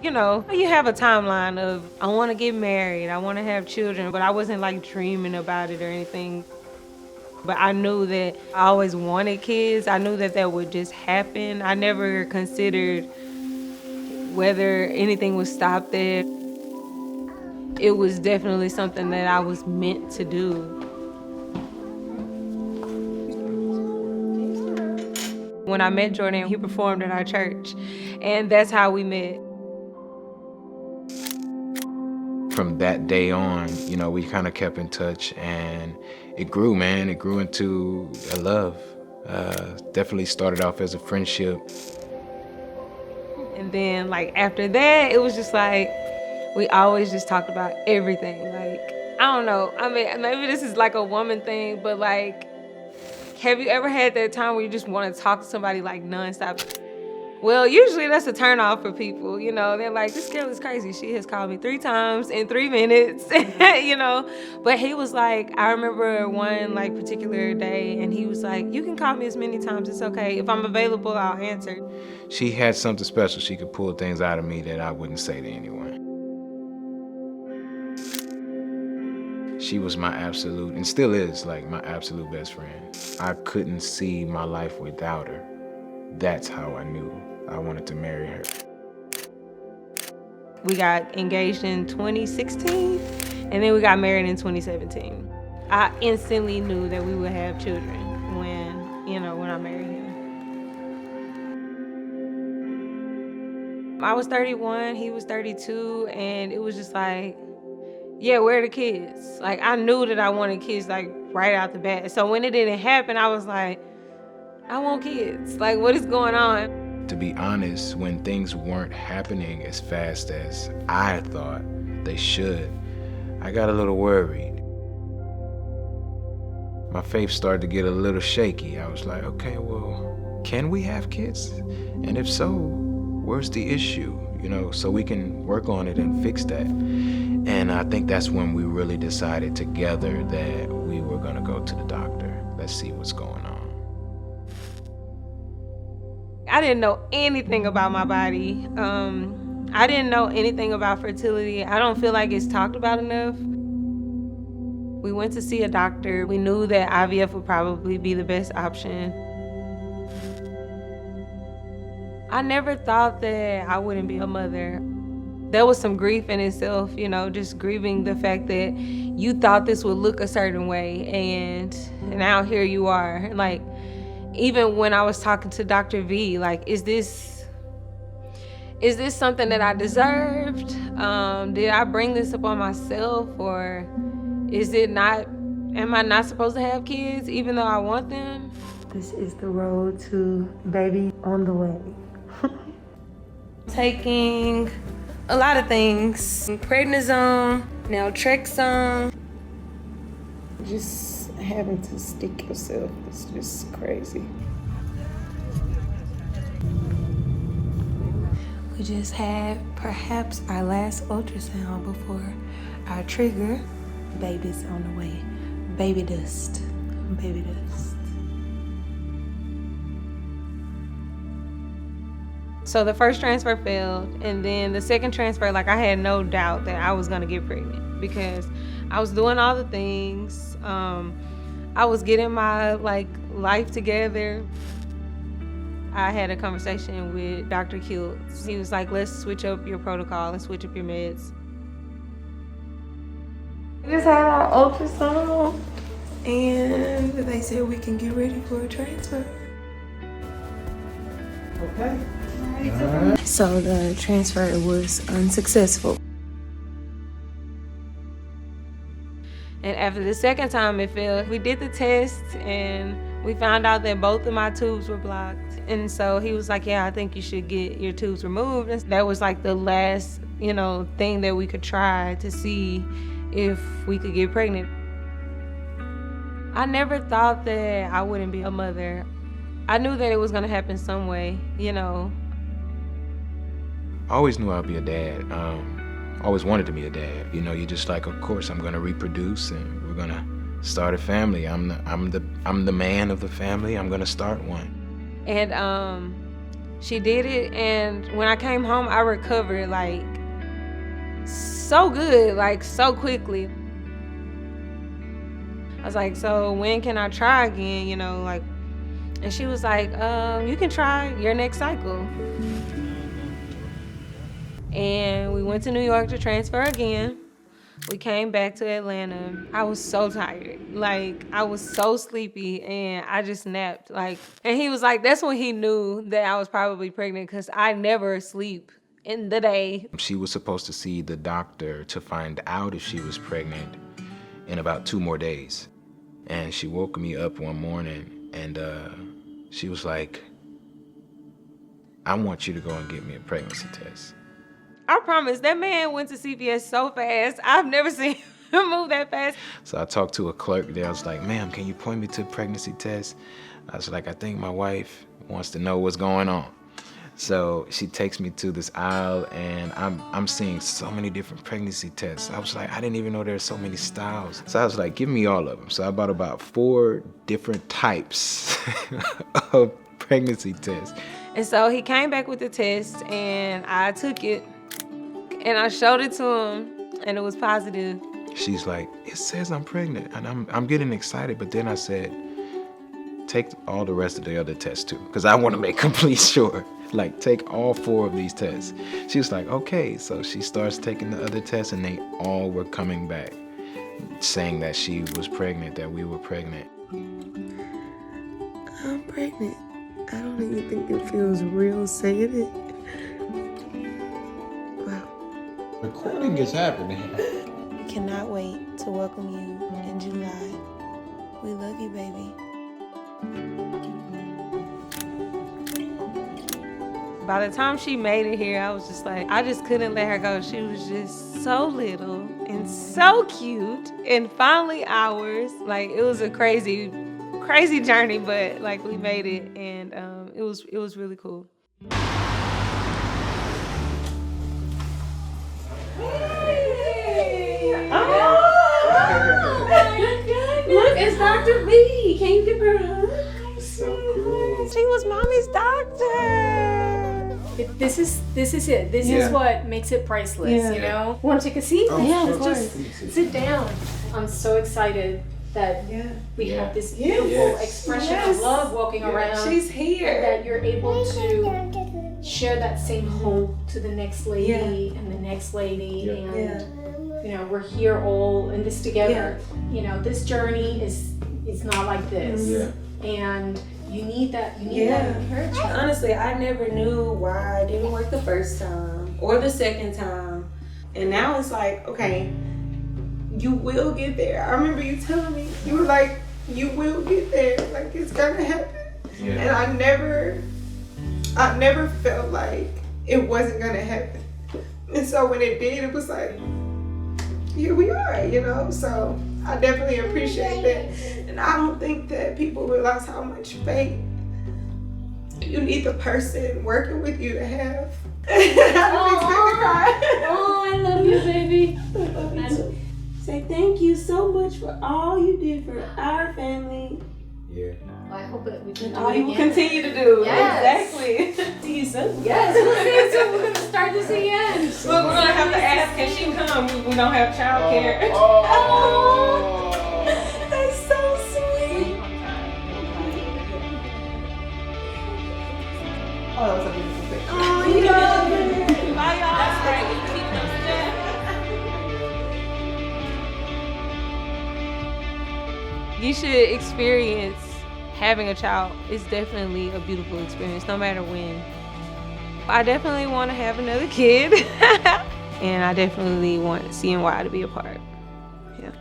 You know, you have a timeline of, I want to get married, I want to have children, but I wasn't like dreaming about it or anything. But I knew that I always wanted kids. I knew that that would just happen. I never considered whether anything would stop that. It was definitely something that I was meant to do. When I met Jordan, he performed at our church, and that's how we met. From that day on, you know, we kind of kept in touch, and it grew, man. It grew into a love. Definitely started off as a friendship. And then, like, after that, it was just like, we always just talked about everything. Like, I don't know. I mean, maybe this is like a woman thing, but like, have you ever had that time where you just want to talk to somebody like nonstop? Well, usually that's a turnoff for people, you know. They're like, this girl is crazy. She has called me 3 times in 3 minutes, you know. But he was like, I remember one like particular day, and he was like, you can call me as many times, it's okay. If I'm available, I'll answer. She had something special. She could pull things out of me that I wouldn't say to anyone. She was my absolute, and still is, like, my absolute best friend. I couldn't see my life without her. That's how I knew I wanted to marry her. We got engaged in 2016, and then we got married in 2017. I instantly knew that we would have children when I married him. I was 31, he was 32, and it was just like, yeah, where are the kids? Like, I knew that I wanted kids, like, right out the bat. So when it didn't happen, I was like, I want kids. Like, what is going on? To be honest, when things weren't happening as fast as I thought they should, I got a little worried. My faith started to get a little shaky. I was like, okay, well, can we have kids? And if so, where's the issue? You know, so we can work on it and fix that. And I think that's when we really decided together that we were gonna go to the doctor. Let's see what's going on. I didn't know anything about my body. I didn't know anything about fertility. I don't feel like it's talked about enough. We went to see a doctor. We knew that IVF would probably be the best option. I never thought that I wouldn't be a mother. There was some grief in itself, you know, just grieving the fact that you thought this would look a certain way, and now here you are. Like, even when I was talking to Dr. V, like, is this something that I deserved? Did I bring this upon myself, or am I not supposed to have kids even though I want them? This is the road to baby on the way. Taking a lot of things. Prednisone, naltrexone. Just having to stick yourself is just crazy. We just had perhaps our last ultrasound before our trigger. Baby's on the way. Baby dust. Baby dust. So the first transfer failed, and then the second transfer, like, I had no doubt that I was gonna get pregnant because I was doing all the things. I was getting my life together. I had a conversation with Dr. Kiltz. He was like, let's switch up your protocol, let's switch up your meds. We just had our ultrasound, and they said we can get ready for a transfer. Okay. So the transfer was unsuccessful. And after the second time it failed, we did the test and we found out that both of my tubes were blocked. And so he was like, yeah, I think you should get your tubes removed. And that was like the last, thing that we could try to see if we could get pregnant. I never thought that I wouldn't be a mother. I knew that it was gonna happen some way, I always knew I'd be a dad. Always wanted to be a dad. You're just like, of course, I'm gonna reproduce and we're gonna start a family. I'm the man of the family. I'm gonna start one. And She did it, and when I came home, I recovered like so good, like so quickly. I was like, so when can I try again, you know, like, and she was like, you can try your next cycle. And we went to New York to transfer again. We came back to Atlanta. I was so tired. Like, I was so sleepy, and I just napped. Like, and he was like, that's when he knew that I was probably pregnant, because I never sleep in the day. She was supposed to see the doctor to find out if she was pregnant in about 2 more days. And she woke me up one morning, and she was like, I want you to go and get me a pregnancy test. I promise, that man went to CVS so fast. I've never seen him move that fast. So I talked to a clerk there. I was like, ma'am, can you point me to a pregnancy test? I was like, I think my wife wants to know what's going on. So she takes me to this aisle, and I'm seeing so many different pregnancy tests. I was like, I didn't even know there were so many styles. So I was like, give me all of them. So I bought about 4 different types of pregnancy tests. And so he came back with the test, and I took it, and I showed it to him, and it was positive. She's like, it says I'm pregnant, and I'm getting excited, but then I said, take all the rest of the other tests too, because I want to make complete sure. Like, take all 4 of these tests. She was like, okay. So she starts taking the other tests, and they all were coming back saying that she was pregnant, that we were pregnant. I'm pregnant. I don't even think it feels real saying it. Wow. Recording is happening. We cannot wait to welcome you in July. We love you, baby. By the time she made it here, I was just like, I just couldn't let her go. She was just so little and so cute, and finally ours. Like, it was a crazy journey, but like, we made it, and it was really cool. Look, it's Dr. B. Can you give her a hug? So cool. She was mommy's doctor. This is it. This is what makes it priceless, you know? Want to take a seat? Yeah, of Just sit down. I'm so excited that we have this beautiful expression of love walking around. She's here. That you're able to share that same hope to the next lady and the next lady. And, you know, we're here all in this together. You know, this journey is not like this. And you need that encouragement. Honestly, I never knew why it didn't work the first time or the second time. And now it's like, okay, you will get there. I remember you telling me, you were like, you will get there. Like, it's gonna happen. Yeah. And I never felt like it wasn't gonna happen. And so when it did, it was like, here we are, you know? So I definitely appreciate that. And I don't think that people realize how much faith you need the person working with you to have. Oh, I love you, baby. Say thank you so much for all you did for our family. Yeah. I hope that we can do All it you will again. continue to do. Yes. Exactly. See you soon. Yes, we'll see you soon. We're going to start this again. Look, we're gonna have to ask, can she come? We don't have childcare. That's so sweet. Oh, that was a beautiful picture. Oh, you love it. Bye, y'all. That's right. We keep them still. You should experience having a child. It's definitely a beautiful experience, no matter when. I definitely want to have another kid. And I definitely want CNY to be a part. Yeah.